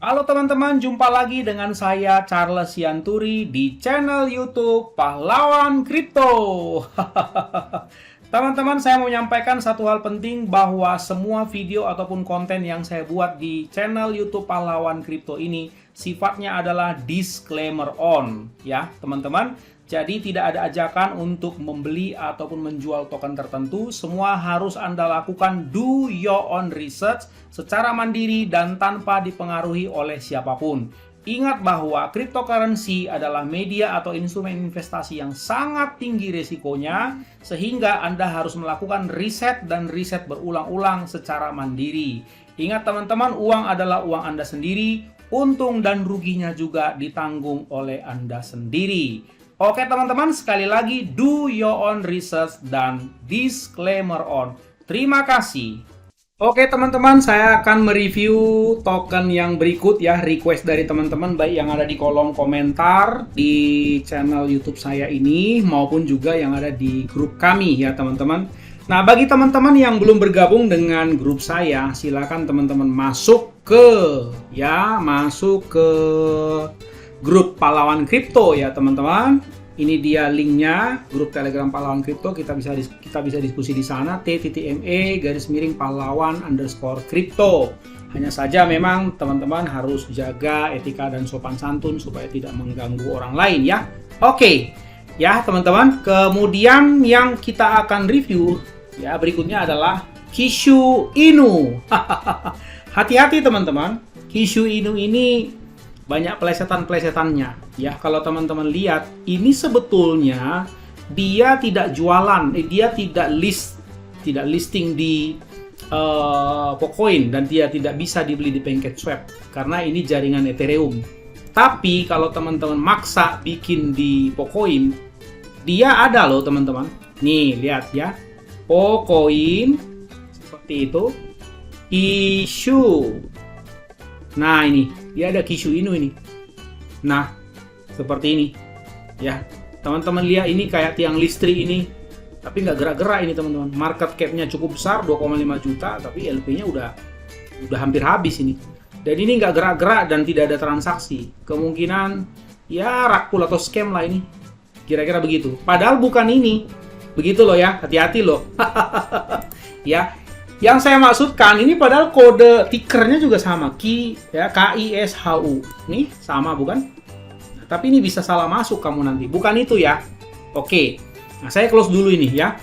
Halo teman-teman, jumpa lagi dengan saya Charles Sianturi di channel YouTube Pahlawan Kripto. Teman-teman, saya mau menyampaikan satu hal penting bahwa semua video ataupun konten yang saya buat di channel YouTube Pahlawan Kripto ini sifatnya adalah disclaimer on, ya teman-teman. Jadi tidak ada ajakan untuk membeli ataupun menjual token tertentu. Semua harus Anda lakukan do your own research secara mandiri dan tanpa dipengaruhi oleh siapapun. Ingat bahwa cryptocurrency adalah media atau instrumen investasi yang sangat tinggi risikonya, sehingga Anda harus melakukan riset dan riset berulang-ulang secara mandiri. Ingat teman-teman, uang adalah uang Anda sendiri, untung dan ruginya juga ditanggung oleh Anda sendiri. Oke teman-teman, sekali lagi do your own research dan disclaimer on. Terima kasih. Oke teman-teman, saya akan mereview token yang berikut ya, request dari teman-teman baik yang ada di kolom komentar di channel YouTube saya ini maupun juga yang ada di grup kami ya teman-teman. Nah, bagi teman-teman yang belum bergabung dengan grup saya, silakan teman-teman masuk ke grup Pahlawan Kripto ya teman-teman. Ini dia linknya, grup Telegram Pahlawan Kripto. Kita bisa diskusi di sana, t.me/pahlawan_kripto. Hanya saja memang teman-teman harus jaga etika dan sopan santun supaya tidak mengganggu orang lain ya. Oke. Ya teman-teman, kemudian yang kita akan review ya berikutnya adalah Kishu Inu. Hati-hati teman-teman, Kishu Inu ini banyak plesetan-plesetannya ya. Kalau teman-teman lihat, ini sebetulnya dia tidak jualan, dia tidak listing di Pocoin dan dia tidak bisa dibeli di PancakeSwap karena ini jaringan Ethereum. Tapi kalau teman-teman maksa bikin di Pocoin, dia ada loh teman-teman. Nih lihat ya, Pocoin seperti itu, issue. Nah ini, dia ada Kishu Inu ini. Nah, seperti ini. Ya, teman-teman lihat ini kayak tiang listrik ini. Tapi nggak gerak-gerak ini teman-teman. Market cap-nya cukup besar, 2,5 juta. Tapi LP-nya udah hampir habis ini. Dan ini nggak gerak-gerak dan tidak ada transaksi. Kemungkinan, ya rakul atau scam lah ini. Kira-kira begitu. Padahal bukan ini. Begitu loh ya, hati-hati loh. Ya. Yang saya maksudkan ini padahal kode tickernya juga sama, KISHU. Nih sama bukan? Nah, tapi ini bisa salah masuk kamu nanti. Bukan itu ya. Oke. Nah, saya close dulu ini ya.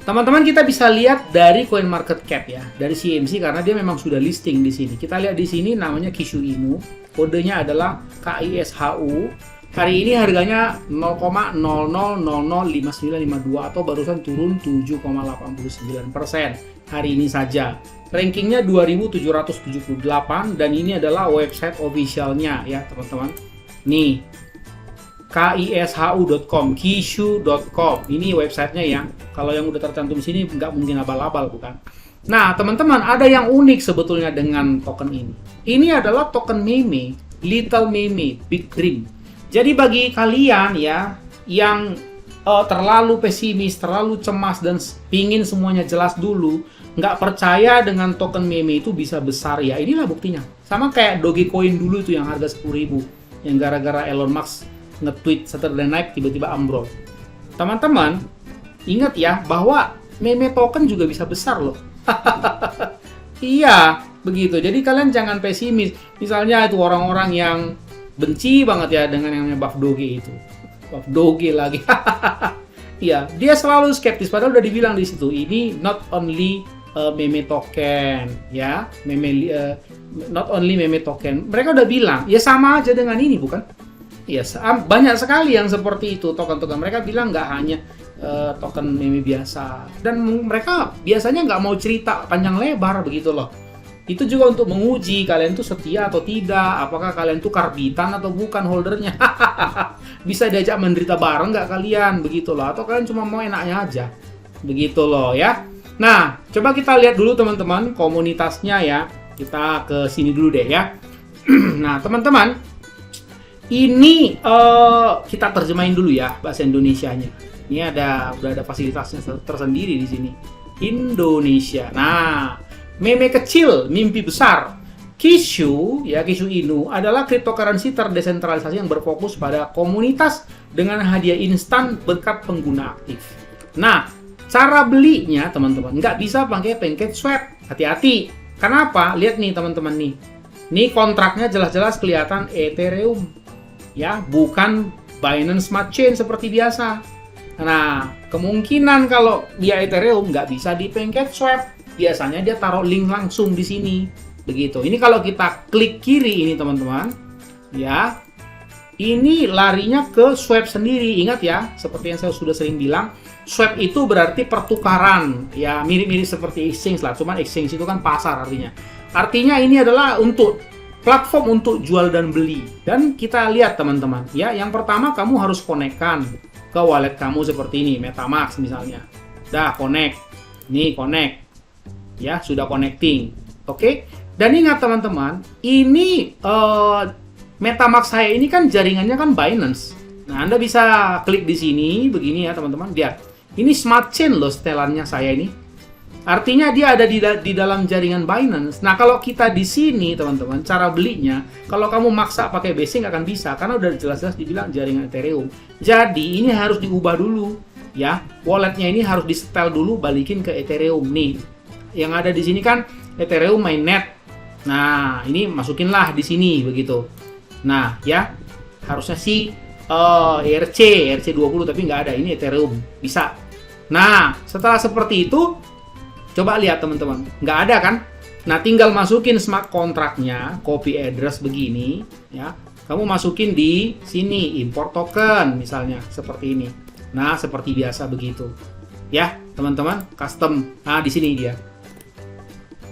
Teman-teman, kita bisa lihat dari CoinMarketCap ya, dari CMC karena dia memang sudah listing di sini. Kita lihat di sini namanya Kishu Inu. Kodenya adalah KISHU. Hari ini harganya 0,00005952 atau barusan turun 7,89% hari ini saja. Rankingnya 2778 dan ini adalah website officialnya ya teman-teman. Nih, kishu.com, kishu.com. Ini websitenya ya. Kalau yang udah tercantum sini nggak mungkin abal-abal bukan? Nah teman-teman, ada yang unik sebetulnya dengan token ini. Ini adalah token meme, Little Meme, Big Dream. Jadi bagi kalian ya yang terlalu pesimis, terlalu cemas dan pingin semuanya jelas dulu, nggak percaya dengan token meme itu bisa besar ya, inilah buktinya. Sama kayak Dogecoin dulu itu yang harga 10.000, yang gara-gara Elon Musk nge-tweet Saturday Night tiba-tiba ambrol. Teman-teman, ingat ya bahwa meme token juga bisa besar loh. Iya, begitu. Jadi kalian jangan pesimis. Misalnya itu orang-orang yang benci banget ya dengan yang namanya Buff Doge itu. Buff Doge lagi. Iya, dia selalu skeptis padahal udah dibilang di situ ini not only meme token ya, not only meme token. Mereka udah bilang, ya sama aja dengan ini bukan? Iya, banyak sekali yang seperti itu token-token. Mereka bilang nggak hanya token meme biasa. Dan mereka biasanya nggak mau cerita panjang lebar begitu loh. Itu juga untuk menguji kalian tuh setia atau tidak, apakah kalian tuh karbitan atau bukan holdernya. Bisa diajak menderita bareng nggak kalian, begitu loh. Atau kalian cuma mau enaknya aja, begitu loh ya. Nah, coba kita lihat dulu teman-teman komunitasnya ya. Kita ke sini dulu deh ya. Nah, teman-teman, ini kita terjemahin dulu ya bahasa Indonesianya. Ini udah ada fasilitasnya tersendiri di sini. Indonesia. Nah, meme kecil, mimpi besar. Kishu, ya Kishu Inu adalah cryptocurrency terdesentralisasi yang berfokus pada komunitas dengan hadiah instan berkat pengguna aktif. Nah, cara belinya teman-teman nggak bisa pakai PancakeSwap. Hati-hati. Kenapa? Lihat nih teman-teman nih. Nih kontraknya jelas-jelas kelihatan Ethereum, ya, bukan Binance Smart Chain seperti biasa. Nah, kemungkinan kalau dia Ethereum nggak bisa di PancakeSwap. Biasanya dia taruh link langsung di sini. Begitu. Ini kalau kita klik kiri ini teman-teman, ya, ini larinya ke swap sendiri. Ingat ya, seperti yang saya sudah sering bilang, swap itu berarti pertukaran. Ya, mirip-mirip seperti exchange lah. Cuman exchange itu kan pasar artinya. Artinya ini adalah untuk platform untuk jual dan beli. Dan kita lihat teman-teman, ya, yang pertama kamu harus konekkan ke wallet kamu seperti ini, MetaMask misalnya. Dah connect. Nih connect. Ya, sudah connecting. Oke. Dan ingat teman-teman, ini MetaMask saya ini kan jaringannya kan Binance. Nah, Anda bisa klik di sini begini ya teman-teman. Lihat, ini Smart Chain loh setelannya saya ini. Artinya dia ada di dalam jaringan Binance. Nah, kalau kita di sini teman-teman, cara belinya, kalau kamu maksa pakai Basic nggak akan bisa karena udah jelas-jelas dibilang jaringan Ethereum. Jadi ini harus diubah dulu, ya. Walletnya ini harus di-setel dulu, balikin ke Ethereum nih. Yang ada di sini kan Ethereum mainnet. Nah, ini masukinlah di sini begitu. Nah, ya, harusnya sih ERC20 tapi nggak ada. Ini Ethereum, bisa. Nah, setelah seperti itu, coba lihat teman-teman, nggak ada kan? Nah, tinggal masukin smart contract-nya, copy address begini, ya. Kamu masukin di sini, import token misalnya, seperti ini. Nah, seperti biasa begitu. Ya, teman-teman, custom. Nah, di sini dia.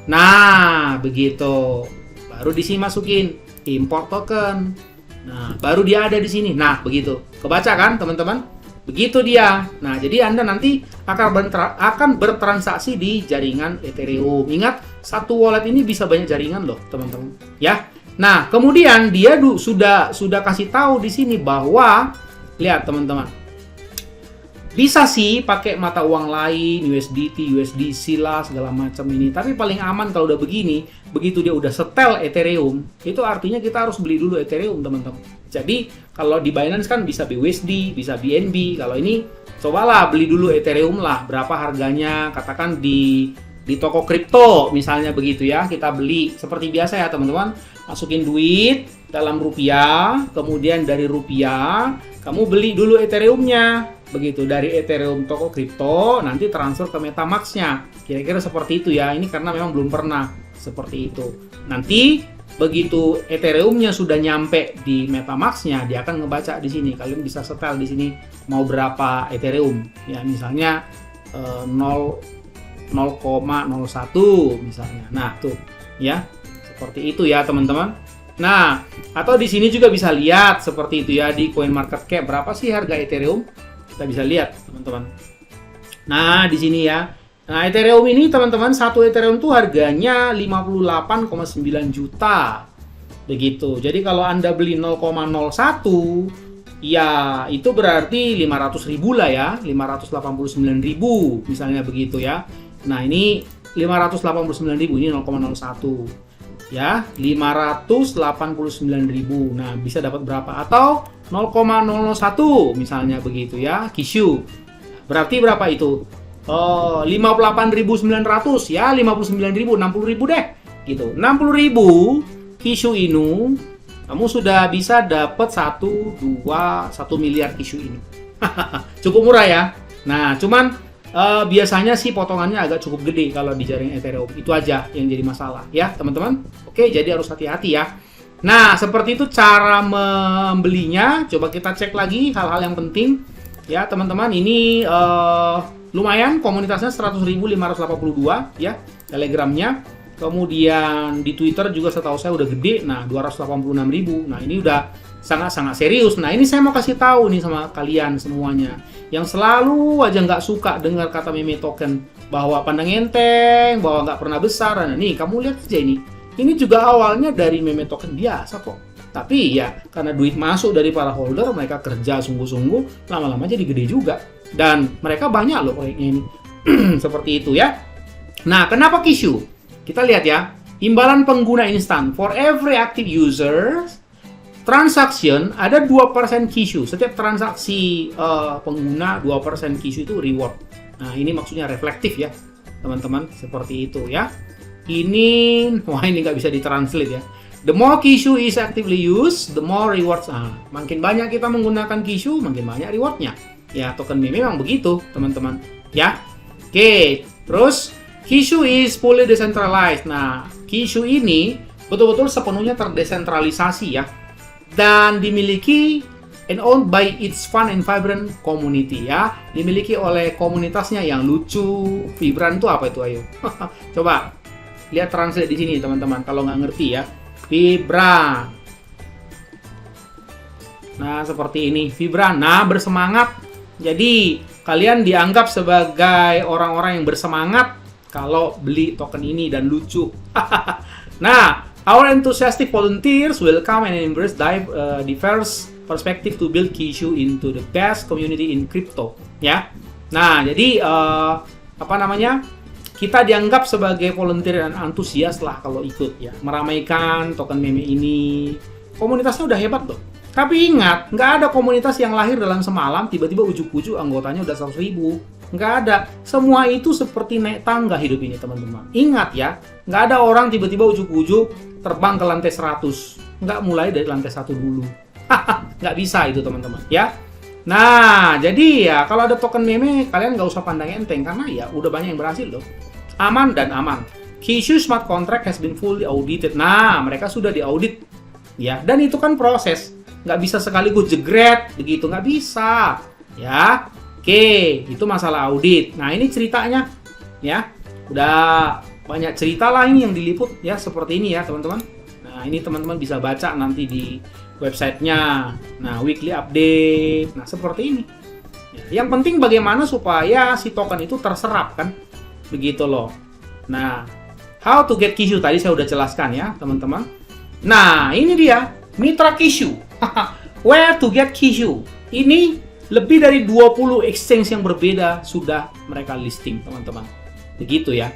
Nah, begitu. Baru di sini masukin import token. Nah, baru dia ada di sini. Nah, begitu. Kebaca kan, teman-teman? Begitu dia. Nah, jadi Anda nanti akan bertransaksi di jaringan Ethereum. Ingat, satu wallet ini bisa banyak jaringan loh, teman-teman. Ya. Nah, kemudian dia sudah kasih tahu di sini bahwa lihat, teman-teman. Bisa sih pakai mata uang lain, USDT, USDC lah, segala macam ini. Tapi paling aman kalau udah begini, begitu dia udah setel Ethereum, itu artinya kita harus beli dulu Ethereum, teman-teman. Jadi, kalau di Binance kan bisa BUSD, bisa BNB. Kalau ini, cobalah beli dulu Ethereum lah. Berapa harganya, katakan di toko kripto, misalnya begitu ya. Kita beli seperti biasa ya, teman-teman. Masukin duit dalam rupiah, kemudian dari rupiah, kamu beli dulu Ethereum-nya. Begitu, dari Ethereum toko kripto nanti transfer ke MetaMask-nya. Kira-kira seperti itu ya. Ini karena memang belum pernah seperti itu. Nanti begitu Ethereum-nya sudah nyampe di MetaMask-nya, dia akan ngebaca di sini. Kalian bisa setel di sini mau berapa Ethereum. Ya, misalnya 0,01 misalnya. Nah, tuh ya. Seperti itu ya, teman-teman. Nah, atau di sini juga bisa lihat seperti itu ya, di CoinMarketCap berapa sih harga Ethereum? Kita bisa lihat, teman-teman. Nah, di sini ya. Nah, Ethereum ini, teman-teman, satu Ethereum tuh harganya 58,9 juta. Begitu. Jadi kalau Anda beli 0,01, ya itu berarti 500.000 lah ya, 589.000 misalnya begitu ya. Nah, ini 589.000, ini 0,01. Ya, 589.000. Nah, bisa dapat berapa? Atau 0,001 misalnya begitu ya, Kishu. Berarti berapa itu? 58.900 ya, 59.000, 60.000 deh. Gitu. 60.000 Kishu Inu, kamu sudah bisa dapat 1 miliar Kishu Inu. Cukup murah ya. Nah, cuman biasanya sih potongannya agak cukup gede kalau di jaringan Ethereum. Itu aja yang jadi masalah ya, teman-teman. Oke, jadi harus hati-hati ya. Nah, seperti itu cara membelinya. Coba kita cek lagi hal-hal yang penting. Ya, teman-teman, ini lumayan komunitasnya 100.582 ya, Telegramnya. Kemudian di Twitter juga setahu saya udah gede. Nah, 286.000. Nah, ini udah sangat-sangat serius. Nah, ini saya mau kasih tahu nih sama kalian semuanya yang selalu aja nggak suka dengar kata meme token, bahwa pandang enteng, bahwa nggak pernah besar. Nah, nih kamu lihat aja ini. Ini juga awalnya dari meme token biasa kok. Tapi ya, karena duit masuk dari para holder, mereka kerja sungguh-sungguh, lama-lama jadi gede juga. Dan mereka banyak loh proyeknya ini. Seperti itu ya. Nah, kenapa Kishu? Kita lihat ya. Imbalan pengguna instan. For every active user transaction ada 2% Kishu. Setiap transaksi pengguna 2% Kishu itu reward. Nah, ini maksudnya reflektif ya, teman-teman. Seperti itu ya. Ini nggak bisa ditranslate ya. The more Kishu is actively used, the more rewards. Makin banyak kita menggunakan Kishu, makin banyak rewardnya. Ya, token meme memang begitu, teman-teman. Ya. Oke, terus Kishu is fully decentralized. Nah, Kishu ini betul-betul sepenuhnya terdesentralisasi ya, dan dimiliki and owned by its fun and vibrant community ya. Dimiliki oleh komunitasnya yang lucu, vibran itu apa itu, ayo? Coba lihat translate di sini teman-teman kalau nggak ngerti ya. Vibran. Nah, seperti ini, vibran. Nah, bersemangat. Jadi, kalian dianggap sebagai orang-orang yang bersemangat kalau beli token ini dan lucu. Nah, our enthusiastic volunteers welcome and embrace diverse perspective to build Kishu into the best community in crypto. Ya. Nah, jadi kita dianggap sebagai volunteer dan antusias lah kalau ikut ya, meramaikan token meme ini. Komunitasnya udah hebat loh. Tapi ingat, nggak ada komunitas yang lahir dalam semalam tiba-tiba ujuk-ujuk anggotanya udah 100.000. Nggak ada. Semua itu seperti naik tangga hidup ini, teman-teman. Ingat ya, nggak ada orang tiba-tiba ujuk-ujuk terbang ke lantai 100. Nggak mulai dari lantai 1 dulu. Nggak bisa itu, teman-teman. Ya. Nah, jadi ya kalau ada token meme, kalian nggak usah pandang enteng. Karena ya udah banyak yang berhasil loh. Aman dan aman. Kishu Smart Contract has been fully audited. Nah, mereka sudah diaudit. Ya, dan itu kan proses. Nggak bisa sekaligus jegret, begitu. Nggak bisa. Ya. Oke, itu masalah audit. Nah, ini ceritanya ya. Udah banyak cerita lah ini yang diliput ya, seperti ini ya, teman-teman. Nah, ini teman-teman bisa baca nanti di websitenya. Nah, weekly update. Nah, seperti ini. Ya, yang penting bagaimana supaya si token itu terserap kan. Begitu loh. Nah, how to get Kishu tadi saya udah jelaskan ya, teman-teman. Nah, ini dia Mitra Kishu. Where to get Kishu. Ini lebih dari 20 exchange yang berbeda sudah mereka listing, teman-teman. Begitu ya.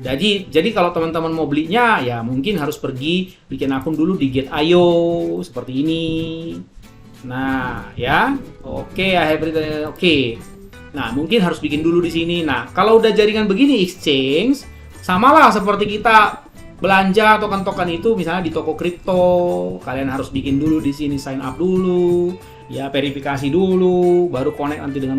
Jadi kalau teman-teman mau belinya, ya mungkin harus pergi bikin akun dulu di Get.io seperti ini. Nah, ya. Oke, oke. Nah, mungkin harus bikin dulu di sini. Nah, kalau udah jaringan begini exchange, samalah seperti kita belanja token-token itu misalnya di toko kripto, kalian harus bikin dulu di sini, sign up dulu. Ya, verifikasi dulu, baru connect nanti dengan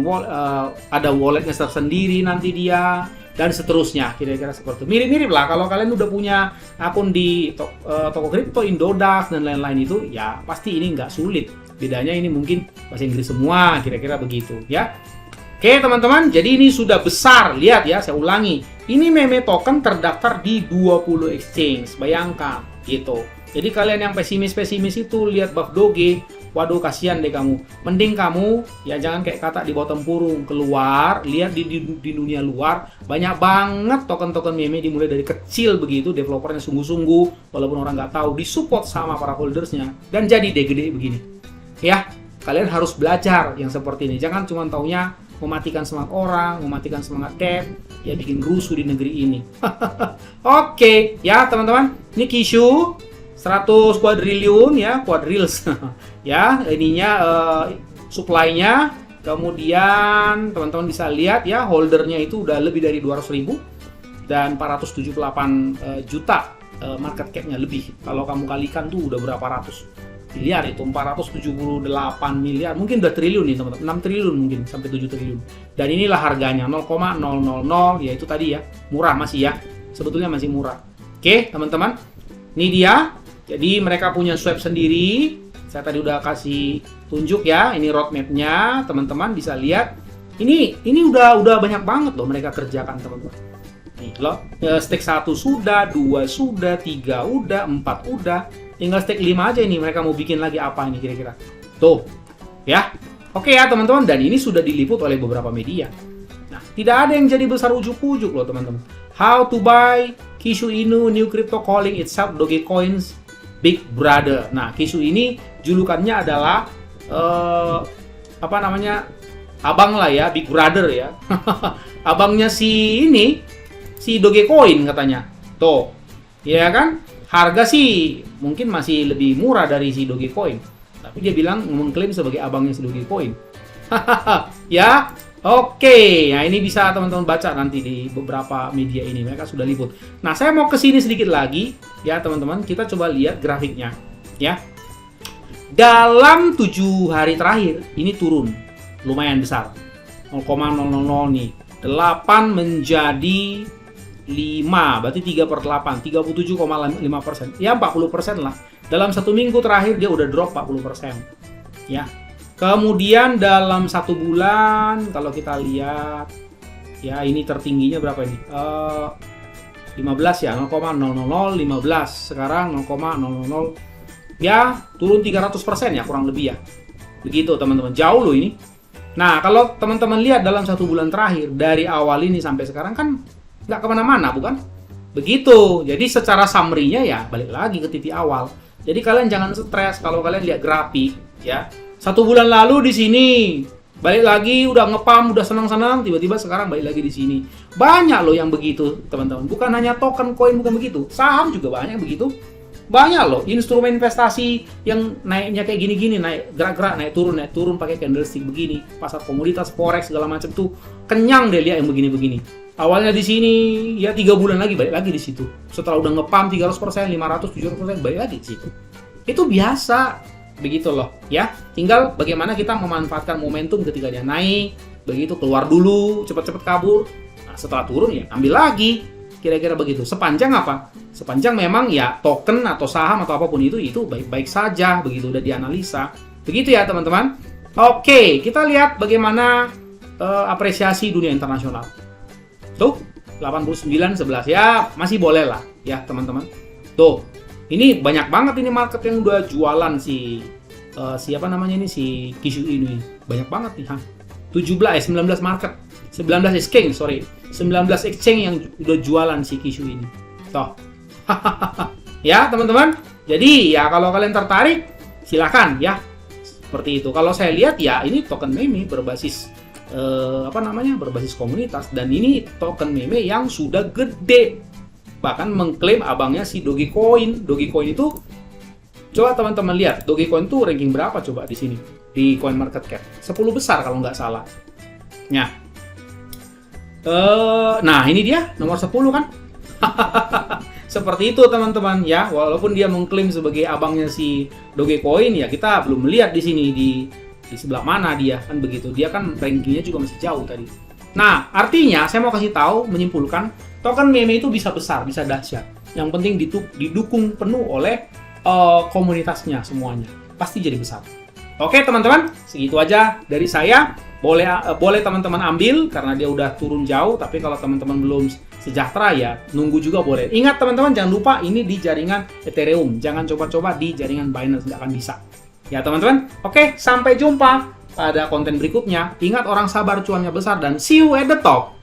ada walletnya tersendiri nanti dia, dan seterusnya. Kira-kira seperti itu. Mirip-mirip lah kalau kalian udah punya akun di toko kripto, Indodax, dan lain-lain itu, ya pasti ini nggak sulit. Bedanya ini mungkin bahasa Inggris semua, kira-kira begitu ya. Oke teman-teman, jadi ini sudah besar. Lihat ya, saya ulangi. Ini meme token terdaftar di 20 exchange, bayangkan gitu. Jadi kalian yang pesimis-pesimis itu lihat buff doge, waduh kasihan deh kamu. Mending kamu ya jangan kayak kata di bawah tempurung, keluar, lihat di dunia luar banyak banget token-token meme dimulai dari kecil begitu, developernya sungguh-sungguh walaupun orang nggak tahu, disupport sama para holdersnya dan jadi deh gede begini. Ya, kalian harus belajar yang seperti ini. Jangan cuma taunya mematikan semangat orang, mematikan semangat dev, ya bikin rusuh di negeri ini. Oke, ya teman-teman, ini Kishu 100 kuadriliun ya, quadrillions. Ya, ininya supply-nya. Kemudian teman-teman bisa lihat ya, holdernya itu udah lebih dari 200.000 dan 478 juta market cap-nya lebih. Kalau kamu kalikan tuh udah berapa ratus. Lihat itu 478 miliar, mungkin udah triliun nih teman-teman, 6 triliun mungkin sampai 7 triliun. Dan inilah harganya 0,000, ya itu tadi ya, murah masih ya, sebetulnya masih murah. Oke teman-teman, ini dia. Jadi mereka punya swap sendiri. Saya tadi udah kasih tunjuk ya, ini roadmap-nya, teman-teman bisa lihat. Ini udah banyak banget loh mereka kerjakan teman-teman. Nih loh, stake 1 sudah, 2 sudah, 3 udah, 4 udah. Tinggal stake 5 aja ini, mereka mau bikin lagi apa ini kira-kira. Tuh, ya. Oke ya teman-teman, dan ini sudah diliput oleh beberapa media. Nah, tidak ada yang jadi besar ujuk-ujuk loh teman-teman. How to buy Kishu Inu new crypto calling itself Dogecoin's Big Brother. Nah, Kishu ini julukannya adalah abang lah ya, Big Brother ya. Abangnya si Dogecoin katanya. Tuh. Ya kan? Harga sih mungkin masih lebih murah dari si Dogecoin. Tapi dia bilang mengklaim sebagai abangnya si Dogecoin. Ya, oke. Nah, ini bisa teman-teman baca nanti di beberapa media ini. Mereka sudah liput. Nah, saya mau ke sini sedikit lagi. Ya, teman-teman. Kita coba lihat grafiknya. Ya. Dalam 7 hari terakhir, ini turun. Lumayan besar. 0,000 nih. 8 menjadi 5, berarti 3/8, 37,5%. Ya 40% lah. Dalam 1 minggu terakhir dia udah drop 40%. Ya. Kemudian dalam 1 bulan, kalau kita lihat, ya ini tertingginya berapa ini? 15 ya, 0,00015. Sekarang 0,000. Ya, turun 300% ya, kurang lebih ya. Begitu teman-teman, jauh loh ini. Nah, kalau teman-teman lihat dalam 1 bulan terakhir, dari awal ini sampai sekarang kan nggak kemana-mana, bukan? Begitu. Jadi secara summary-nya ya balik lagi ke titik awal. Jadi kalian jangan stres kalau kalian lihat grafik, ya. 1 bulan lalu di sini, balik lagi udah ngepam, udah senang-senang, tiba-tiba sekarang balik lagi di sini. Banyak loh yang begitu, teman-teman. Bukan hanya token koin, bukan begitu. Saham juga banyak yang begitu. Banyak loh instrumen investasi yang naiknya kayak gini-gini, naik gerak-gerak, naik turun pakai candlestick begini. Pasar komoditas, forex segala macam tuh kenyang deh lihat yang begini-begini. Awalnya di sini ya 3 bulan lagi balik lagi di situ. Setelah udah ngepam 300%, 500, 700% balik lagi di situ. Itu biasa begitu loh ya. Tinggal bagaimana kita memanfaatkan momentum ketika dia naik, begitu keluar dulu, cepat-cepat kabur. Nah, setelah turun ya ambil lagi. Kira-kira begitu. Sepanjang apa? Sepanjang memang ya token atau saham atau apapun itu baik-baik saja, begitu udah dianalisa. Begitu ya teman-teman. Oke, kita lihat bagaimana apresiasi dunia internasional. Tuh, 89-11 ya, masih boleh lah ya teman-teman. Tuh, ini banyak banget ini market yang udah jualan siapa namanya ini si Kishu ini. Banyak banget nih, 19 market. 19 exchange, 19 exchange yang udah jualan si Kishu ini. Toh. Ya, teman-teman. Jadi, ya kalau kalian tertarik, silakan ya. Seperti itu. Kalau saya lihat ya, ini token meme berbasis berbasis komunitas, dan ini token meme yang sudah gede. Bahkan mengklaim abangnya si Dogecoin. Dogecoin itu coba teman-teman lihat, Dogecoin itu ranking berapa coba di sini di CoinMarketCap? 10 besar kalau nggak salah. Nah, ini dia nomor 10 kan? Seperti itu teman-teman ya. Walaupun dia mengklaim sebagai abangnya si Dogecoin ya, kita belum melihat di sini di sebelah mana dia kan begitu. Dia kan rankingnya juga masih jauh tadi. Nah, artinya saya mau kasih tahu, menyimpulkan token meme itu bisa besar, bisa dahsyat. Yang penting didukung penuh oleh komunitasnya semuanya. Pasti jadi besar. Oke teman-teman, segitu aja dari saya. Boleh teman-teman ambil karena dia udah turun jauh, tapi kalau teman-teman belum sejahtera ya nunggu juga boleh. Ingat teman-teman, jangan lupa ini di jaringan Ethereum, jangan coba-coba di jaringan Binance, nggak akan bisa. Ya teman-teman, oke, sampai jumpa pada konten berikutnya. Ingat, orang sabar cuannya besar, dan see you at the top.